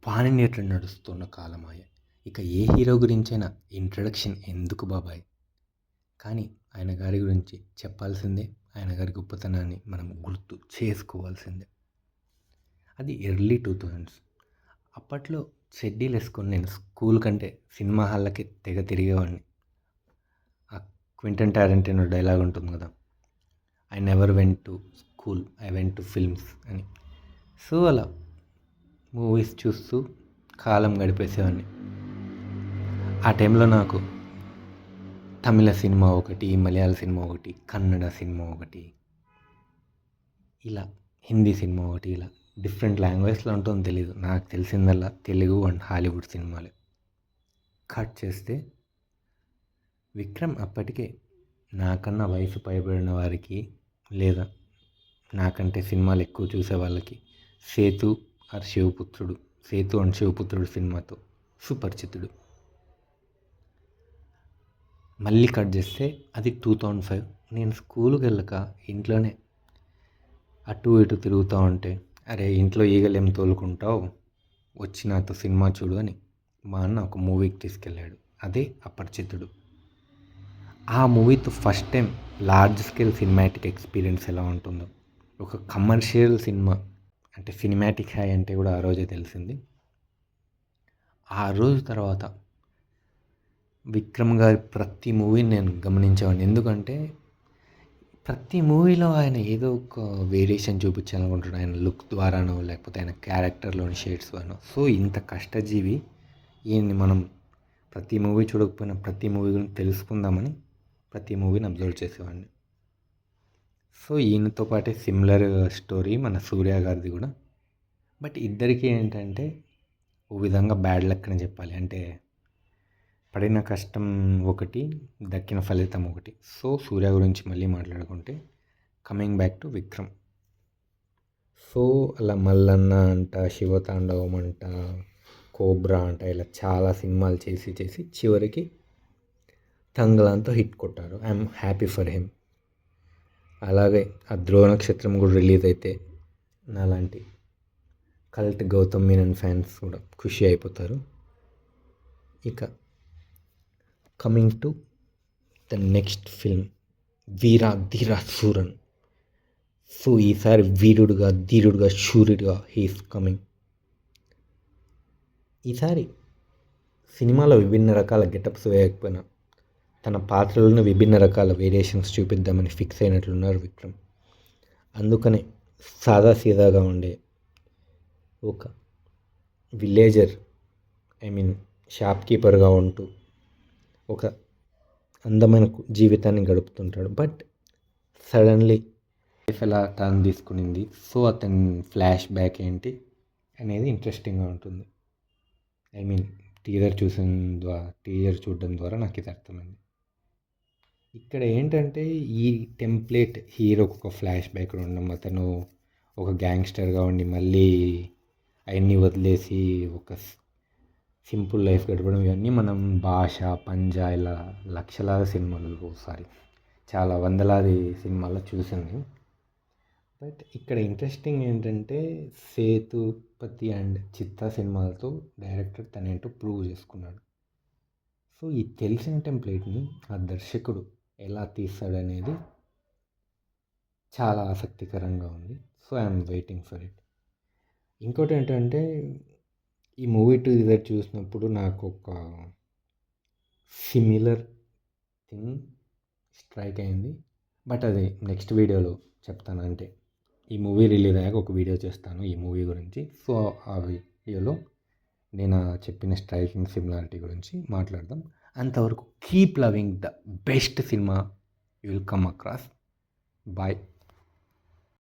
Pan India trend నడుస్తున్న కాలమాయ. ఇక ఏ hero గురించైనా ఇంట్రడక్షన్ ఎందుకు బాబాయ్? కానీ ఆయన గారి గురించి చెప్పాల్సిందే. ఆయన గారి గొప్పతనాన్ని మనం గుర్తు చేసుకోవాల్సిందే. అది ఎర్లీ 2000s. అప్పట్లో చెడ్డీలు వేసుకొని నేను స్కూల్ కంటే సినిమా హాళ్ళకి తెగ తిరిగేవాడిని. ఆ క్వింటన్ టారెంటినో డైలాగ్ ఉంటుంది కదా, I never went to school, I went to films అని. సో అలా మూవీస్ చూస్తూ కాలం గడిపేసేవాడిని. ఆ టైంలో నాకు తమిళ సినిమా ఒకటి, మలయాళ సినిమా ఒకటి, కన్నడ సినిమా ఒకటి, ఇలా హిందీ సినిమా ఒకటి, ఇలా డిఫరెంట్ లాంగ్వేజ్లో ఉంటుందో తెలీదు. నాకు తెలిసిందల్లా తెలుగు అండ్ హాలీవుడ్ సినిమాలే. కట్ చేస్తే విక్రమ్ అప్పటికే నాకన్నా వయసు పైబడిన వారికి, లేదా నాకంటే సినిమాలు ఎక్కువ చూసే వాళ్ళకి సేతు అండ్ శివపుత్రుడు సినిమాతో సుపరిచితుడు. మళ్ళీ కట్ చేస్తే అది 2005. నేను స్కూల్కి వెళ్ళక ఇంట్లోనే అటు ఇటు తిరుగుతూ ఉంటే, అరే ఇంట్లో ఈగలేం తోలుకుంటావు, వచ్చి నాతో సినిమా చూడు అని మా అన్న ఒక మూవీకి తీసుకెళ్ళాడు. అదే అపరిచితుడు. ఆ మూవీతో first time large scale cinematic experience ఎలా ఉంటుందో, ఒక కమర్షియల్ సినిమా అంటే సినిమాటిక్ హై అంటే కూడా ఆ రోజే తెలిసింది. ఆ రోజు తర్వాత విక్రమ్ గారి ప్రతి మూవీని నేను గమనించేవాడిని. ఎందుకంటే ప్రతి మూవీలో ఆయన ఏదో ఒక వేరియేషన్ చూపించాలనుకుంటాడు, ఆయన లుక్ ద్వారానో లేకపోతే ఆయన క్యారెక్టర్లోని షేడ్స్ ద్వారానో. సో ఇంత కష్టజీవి ఈయన్ని మనం ప్రతి మూవీ చూడకపోయినా ప్రతి మూవీ గురించి తెలుసుకుందామని ప్రతి మూవీని అబ్జర్వ్ చేసేవాడిని. సో ఈయనతో పాటే సిమిలర్ స్టోరీ మన సూర్య గారిది కూడా. బట్ ఇద్దరికీ ఏంటంటే ఓ విధంగా బ్యాడ్ లక్ అని చెప్పాలి. అంటే పడిన కష్టం ఒకటి, దక్కిన ఫలితం ఒకటి. సో సూర్య గురించి మళ్ళీ మాట్లాడుకుంటే, coming back to Vikram. So అలా మల్లన్న అంట, శివతాండవం అంట, కోబ్రా అంట, ఇలా చాలా సినిమాలు చేసి చివరికి తంగలాంతో హిట్ కొట్టారు. I'm happy for him. అలాగే ఆ ధ్రువ నక్షత్రం కూడా రిలీజ్ అయితే నాలాంటి కల్ట్ గౌతమ్ మీనన్ ఫ్యాన్స్ కూడా ఖుషి అయిపోతారు. ఇక coming to the next film, Veera Dheera Sooran. So ఈసారి వీరుడుగా, ధీరుడుగా, శూరుడుగా హీఈస్ కమింగ్. ఈసారి సినిమాలో విభిన్న రకాల గెటప్స్ వేయకపోయినా తన పాత్రలను విభిన్న రకాల వేరియేషన్స్ చూపిద్దామని ఫిక్స్ అయినట్లున్నారు విక్రమ్. అందుకనే సాదాసీదాగా ఉండే ఒక విలేజర్, షాప్ కీపర్గా ఉంటూ ఒక అందమైన జీవితాన్ని గడుపుతుంటాడు. బట్ సడన్లీ లైఫ్ ఎలా టర్న్ తీసుకునింది, సో అతని ఫ్లాష్ బ్యాక్ ఏంటి అనేది ఇంట్రెస్టింగ్గా ఉంటుంది. టీజర్ చూడడం ద్వారా నాకు ఇది అర్థమైంది. ఇక్కడ ఏంటంటే ఈ టెంప్లెట్ హీరోకి ఒక ఫ్లాష్ బ్యాక్ ఉండడం, అతను ఒక గ్యాంగ్స్టర్గా ఉండి మళ్ళీ అవన్నీ వదిలేసి ఒక సింపుల్ లైఫ్ గడపడం, ఇవన్నీ మనం భాష, పంజా ఇలా లక్షలాది సినిమాలు, చాలా వందలాది సినిమాల్లో చూసింది. బట్ ఇక్కడ ఇంట్రెస్టింగ్ ఏంటంటే సేతుపతి అండ్ చిత్తా సినిమాలతో డైరెక్టర్ తనేంటో ప్రూవ్ చేసుకున్నాడు. సో ఈ తెలిసిన టెంప్లెట్ని ఆ దర్శకుడు ఎలా తీస్తాడనేది చాలా ఆసక్తికరంగా ఉంది. So I'm waiting for it. ఇంకోటి ఏంటంటే ఈ మూవీ టీజర్ చూసినప్పుడు నాకు ఒక సిమిలర్ థింగ్ స్ట్రైక్ అయింది. బట్ అది నెక్స్ట్ వీడియోలో చెప్తాను. అంటే ఈ మూవీ రిలీజ్ అయ్యాక ఒక వీడియో చేస్తాను ఈ మూవీ గురించి. సో ఆ వీడియోలో నేను చెప్పిన స్ట్రైకింగ్ సిమిలారిటీ గురించి మాట్లాడదాం. అంతవరకు keep loving the best cinema you will come across. Bye.